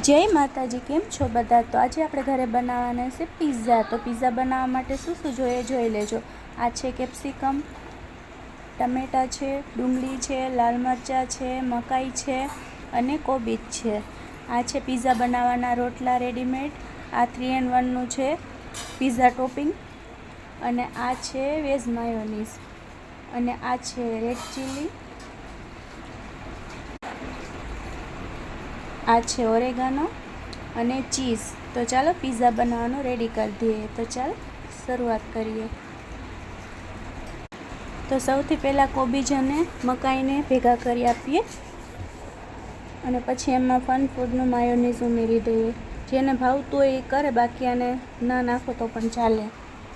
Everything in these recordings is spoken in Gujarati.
જય માતાજી, કેમ છો બધા? તો આજે આપણે ઘરે બનાવવાના છે પિઝા. તો પિઝા બનાવવા માટે શું શું જોઈએ જોઈ લેજો. આ છે કેપ્સિકમ, ટમેટાં છે, ડુંગળી છે, લાલ મરચાં છે, મકાઈ છે અને કોબીજ છે. આ છે પિઝા બનાવવાના રોટલા રેડીમેડ. આ 3 in 1નું છે પિઝા ટોપિંગ. અને આ છે વેજ માયોનીઝ. અને આ છે રેડ ચીલી. આ છે ઓરેગાનો અને ચીઝ. તો ચાલો પિઝા બનાવવાનું રેડી કરી દઈએ. તો ચાલો શરૂઆત કરીએ. તો સૌથી પહેલાં કોબીજ અને મકાઈને ભેગા કરી આપીએ અને પછી એમાં ફન ફૂડનું માયોનીઝ ઉમેરી દઈએ. જેને ભાવતું હોય એ કરે, બાકી આને ના નાખો તો પણ ચાલે.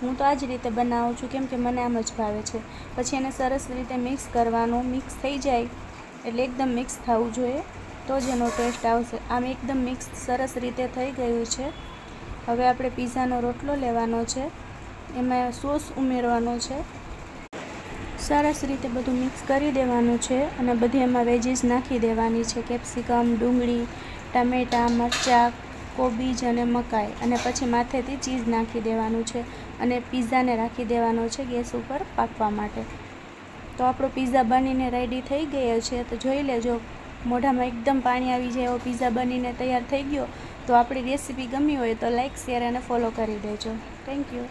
હું તો આ જ રીતે બનાવું છું, કેમ કે મને આમ જ ભાવે છે. પછી એને સરસ રીતે મિક્સ કરવાનું. મિક્સ થઈ જાય એટલે એકદમ મિક્સ થવું જોઈએ, તો જ એનો ટેસ્ટ આવશે. આમ એકદમ મિક્સ સરસ રીતે થઈ ગયું છે. હવે આપણે પિઝાનો રોટલો લેવાનો છે, એમાં સોસ ઉમેરવાનો છે. સરસ રીતે બધું મિક્સ કરી દેવાનું છે અને બધી એમાં વેજીસ નાખી દેવાની છે. કેપ્સિકમ, ડુંગળી, ટામેટાં, મરચાં, કોબીજ અને મકાઈ. અને પછી માથેથી ચીઝ નાખી દેવાનું છે અને પિઝાને રાખી દેવાનો છે ગેસ ઉપર પાકવા માટે. તો આપણો પિઝા બનીને રેડી થઈ ગયો છે. તો જોઈ લેજો, મોઢામાં એકદમ પાણી આવી જાય એવો પિઝા બનીને તૈયાર થઈ ગયો. તો આપણી રેસીપી ગમી હોય તો લાઈક, શેર અને ફોલો કરી દેજો. Thank you.